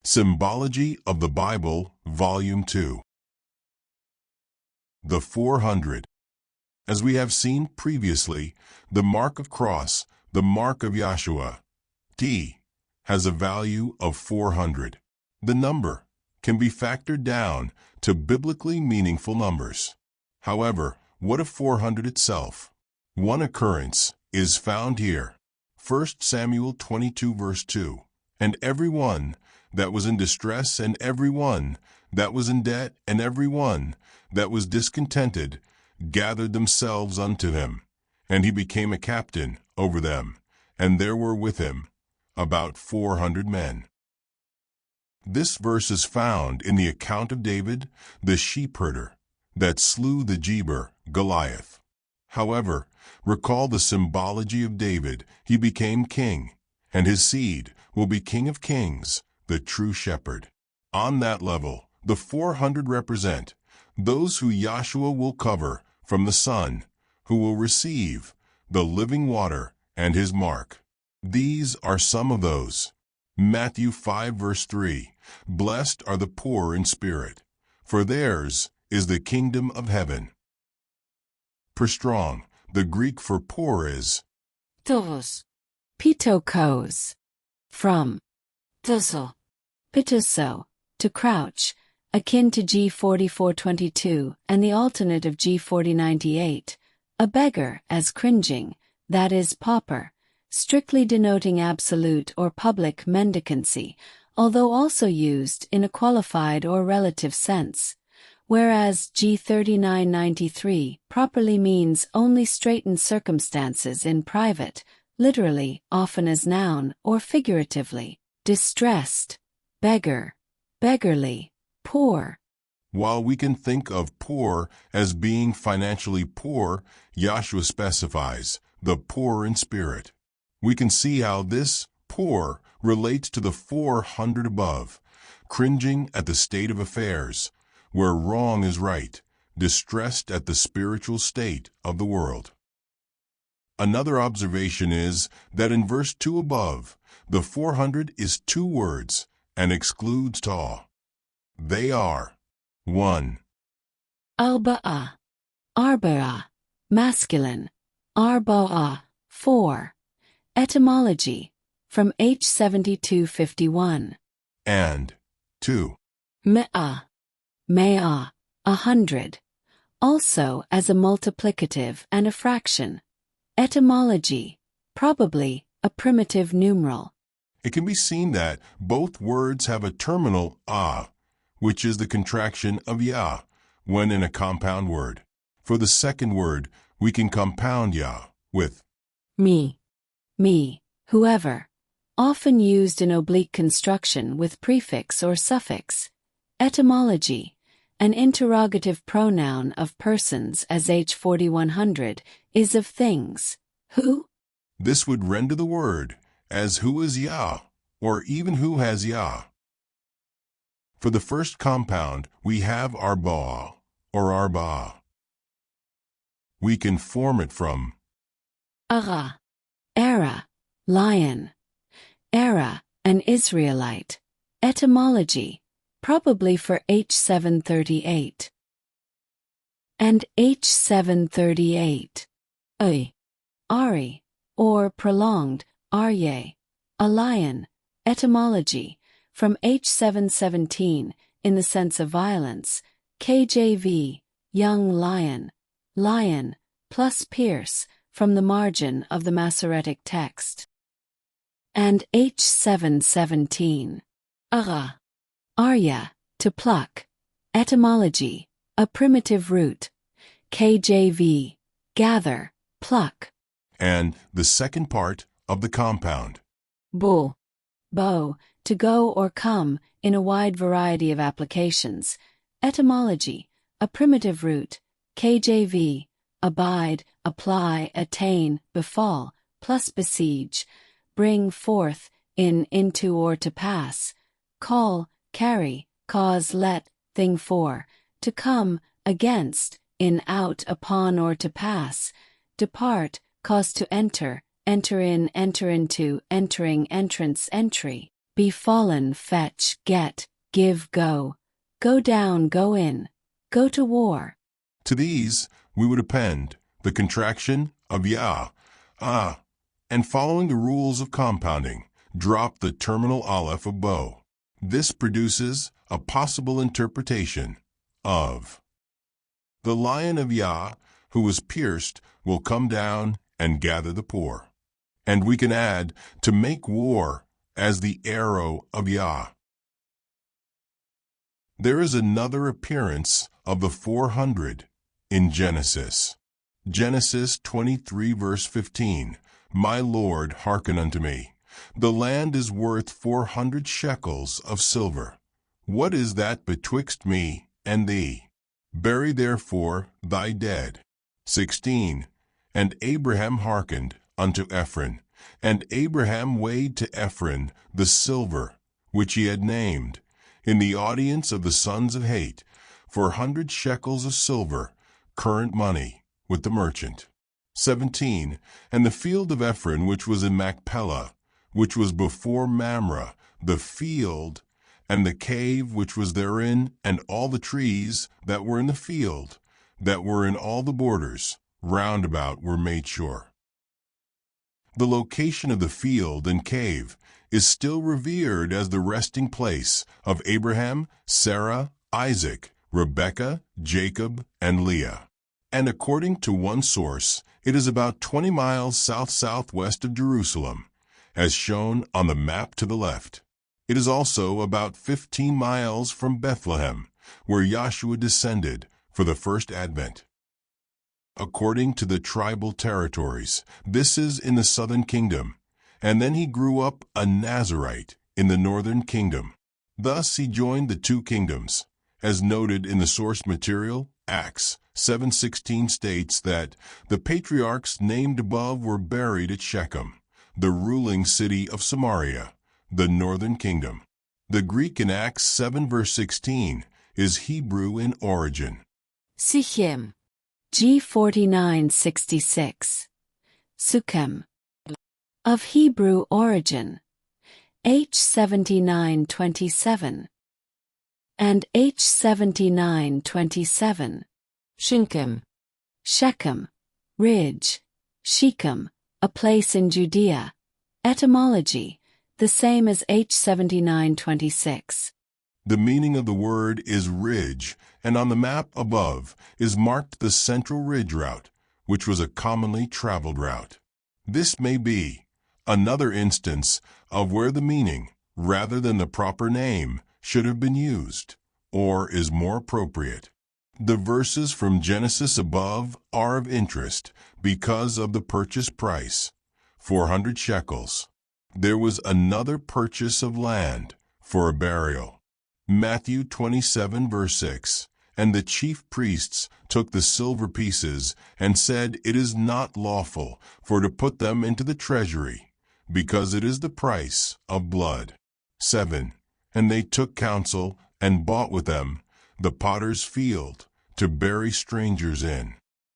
Symbology of the Bible, Volume 2. The 400. As we have seen previously, the mark of cross, the mark of Yahshua, T, has a value of 400. The number can be factored down to biblically meaningful numbers. However, what of 400 itself? One occurrence is found here. 1 Samuel 22 verse 2. And every one that was in distress, and every one that was in debt, and every one that was discontented, gathered themselves unto him. And he became a captain over them, and there were with him about 400 men. This verse is found in the account of David, the sheepherder, that slew the Jebuer, Goliath. However, recall the symbology of David. He became king, and his seed will be King of Kings, the true shepherd. On that level, the 400 represent those who Yahshua will cover from the Son, who will receive the living water and his mark. These are some of those. Matthew 5 verse 3, Blessed are the poor in spirit, for theirs is the kingdom of heaven. Per Strong, the Greek for poor is Tos, pitokos, from toso, pitoso, to crouch, akin to G4422 and the alternate of G4098, a beggar as cringing, that is pauper, strictly denoting absolute or public mendicancy, although also used in a qualified or relative sense, whereas G3993 properly means only straitened circumstances in private, literally, often as noun, or figuratively, distressed, beggar, beggarly, poor. While we can think of poor as being financially poor, Yahshua specifies the poor in spirit. We can see how this poor relates to the 400 above, cringing at the state of affairs, where wrong is right, distressed at the spiritual state of the world. Another observation is that in verse 2 above, the 400 is two words and excludes ta. They are 1. Arba'a, arba'a, masculine, arba'a, 4. Etymology, from H7251. And 2. Me'a, me'a, 100, also as a multiplicative and a fraction. Etymology, probably a primitive numeral. It can be seen that both words have a terminal a, which is the contraction of yah when in a compound word. For the second word, we can compound yah with me, whoever, often used in oblique construction with prefix or suffix. Etymology, an interrogative pronoun of persons as H4100, is of things. Who? This would render the word as who is Yah, or even who has Yah. For the first compound, we have arba, or arba. We can form it from Ara, era, lion, era, an Israelite. Etymology, probably for H738. And H738. Ari, or prolonged, arye, a lion. Etymology, from H717, in the sense of violence. KJV, young lion, lion, plus pierce, from the margin of the Masoretic text. And H717. Ara, arya, to pluck. Etymology, a primitive root. KJV, gather, pluck. And the second part of the compound. Bull, bow, to go or come, in a wide variety of applications. Etymology, a primitive root. KJV, abide, apply, attain, befall, plus besiege, bring forth, into or to pass, call, carry, cause, let, thing for, to come, against, in, out, upon or to pass, depart, cause to enter, enter in, enter into, entering, entrance, entry. be fallen, fetch, get, give, go down, go in, go to war. To these, we would append the contraction of ya, and following the rules of compounding, drop the terminal aleph of bow. This produces a possible interpretation of the lion of Yah, who was pierced, will come down and gather the poor. And we can add to make war as the arrow of Yah. There is another appearance of the 400 in Genesis. Genesis 23 verse 15. My Lord, hearken unto me. The land is worth 400 shekels of silver. What is that betwixt me and thee? Bury therefore thy dead. 16. And Abraham hearkened unto Ephron, and Abraham weighed to Ephron the silver which he had named, in the audience of the sons of Heth, 400 shekels of silver, current money, with the merchant. 17. And the field of Ephron which was in Machpelah, which was before Mamre, the field, and the cave which was therein, and all the trees that were in the field, that were in all the borders, round about were made sure. The location of the field and cave is still revered as the resting place of Abraham, Sarah, Isaac, Rebekah, Jacob, and Leah. And according to one source, it is about 20 miles south-southwest of Jerusalem, as shown on the map to the left. It is also about 15 miles from Bethlehem, where Yahshua descended for the first advent. According to the tribal territories, this is in the southern kingdom, and then he grew up a Nazarite in the northern kingdom. Thus he joined the two kingdoms. As noted in the source material, Acts 7:16 states that the patriarchs named above were buried at Shechem, the ruling city of Samaria, the northern kingdom. The Greek in Acts 7 verse 16 is Hebrew in origin. Sichem. G4966. Suchem. Of Hebrew origin. H7927. And H7927. Shinkem. Shechem. Ridge. Shechem, a place in Judea. Etymology, the same as H7926. The meaning of the word is ridge, and on the map above is marked the Central Ridge route, which was a commonly traveled route. This may be another instance of where the meaning, rather than the proper name, should have been used, or is more appropriate. The verses from Genesis above are of interest because of the purchase price, 400 shekels. There was another purchase of land for a burial. Matthew 27 verse 6. And the chief priests took the silver pieces and said, It is not lawful for to put them into the treasury, because it is the price of blood. 7. And they took counsel and bought with them the potter's field to bury strangers in.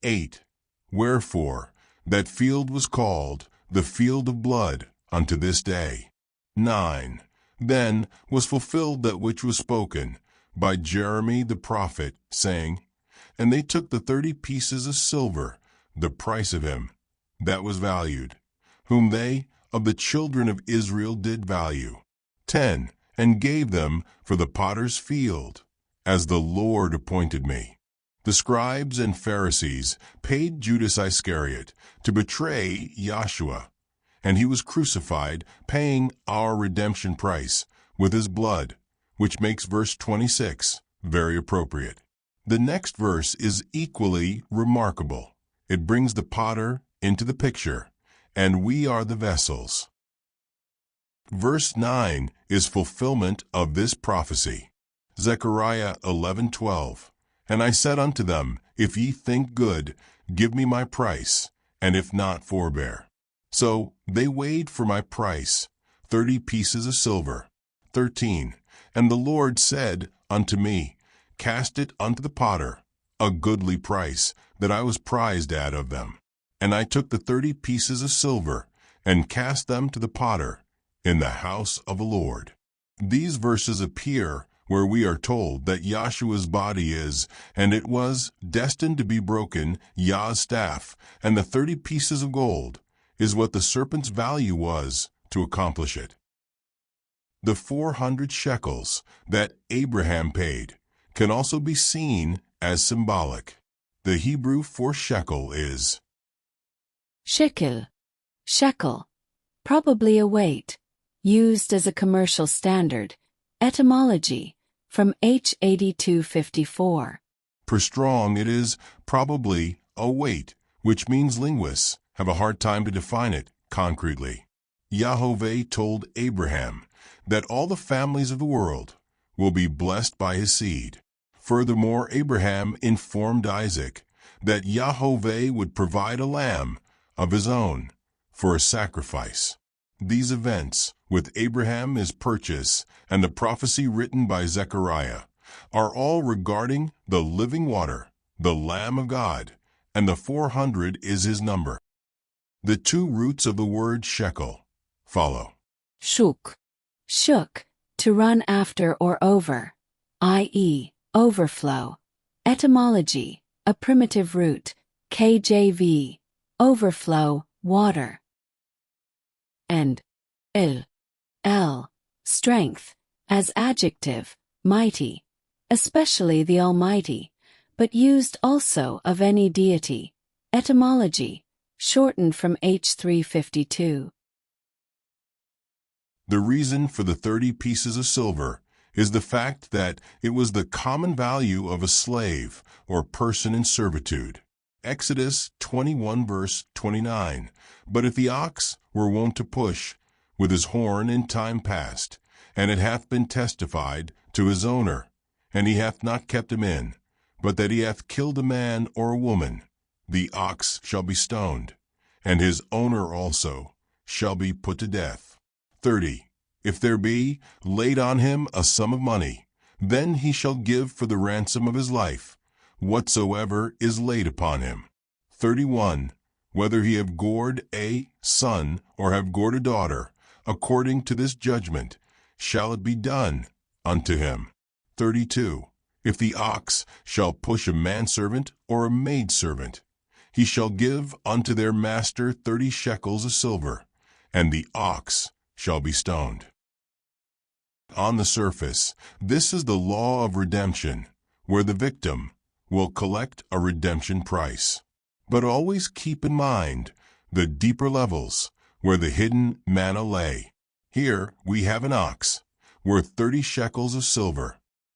8. Wherefore that field was called the field of blood unto this day. 9. Then was fulfilled that which was spoken by Jeremy the prophet, saying, And they took the 30 pieces of silver, the price of him, that was valued, whom they of the children of Israel did value. 10. And gave them for the potter's field, as the Lord appointed me. The scribes and Pharisees paid Judas Iscariot to betray Yahshua, and he was crucified, paying our redemption price with his blood, which makes verse 26 very appropriate. The next verse is equally remarkable. It brings the potter into the picture, and we are the vessels. Verse 9 is fulfillment of this prophecy. Zechariah 11:12. And I said unto them, If ye think good, give me my price, and if not, forbear. So they weighed for my price 30 pieces of silver. 13. And the Lord said unto me, Cast it unto the potter, a goodly price, that I was prized at of them. And I took the 30 pieces of silver, and cast them to the potter, in the house of the Lord. These verses appear where we are told that Yahshua's body is, and it was, destined to be broken. Yah's staff and the 30 pieces of gold is what the serpent's value was to accomplish it. The 400 shekels that Abraham paid can also be seen as symbolic. The Hebrew for shekel is shekel, shekel, probably a weight, used as a commercial standard. Etymology, from H. 8254. Per strong, it is probably a weight, which means linguists have a hard time to define it concretely. Yahovah told Abraham that all the families of the world will be blessed by his seed. Furthermore, Abraham informed Isaac that Yahovah would provide a lamb of his own for a sacrifice. These events, with Abraham, his purchase, and the prophecy written by Zechariah, are all regarding the living water, the Lamb of God, and the 400 is his number. The two roots of the word shekel follow. Shuk, shuk, to run after or over, i.e., overflow. Etymology, a primitive root, KJV, overflow, water. And el, strength, as adjective, mighty, especially the Almighty, but used also of any deity. Etymology, shortened from H352. The reason for the 30 pieces of silver is the fact that it was the common value of a slave or person in servitude. Exodus 21 verse 29. But if the ox were wont to push with his horn in time past, and it hath been testified to his owner, and he hath not kept him in, but that he hath killed a man or a woman, the ox shall be stoned, and his owner also shall be put to death. 30. If there be laid on him a sum of money, then he shall give for the ransom of his life whatsoever is laid upon him. 31. Whether he have gored a son or have gored a daughter, according to this judgment shall it be done unto him. 32. If the ox shall push a manservant or a maidservant, he shall give unto their master 30 shekels of silver, and the ox shall be stoned. On the surface, this is the law of redemption, where the victim will collect a redemption price. But always keep in mind the deeper levels where the hidden manna lay. Here we have an ox worth 30 shekels of silver,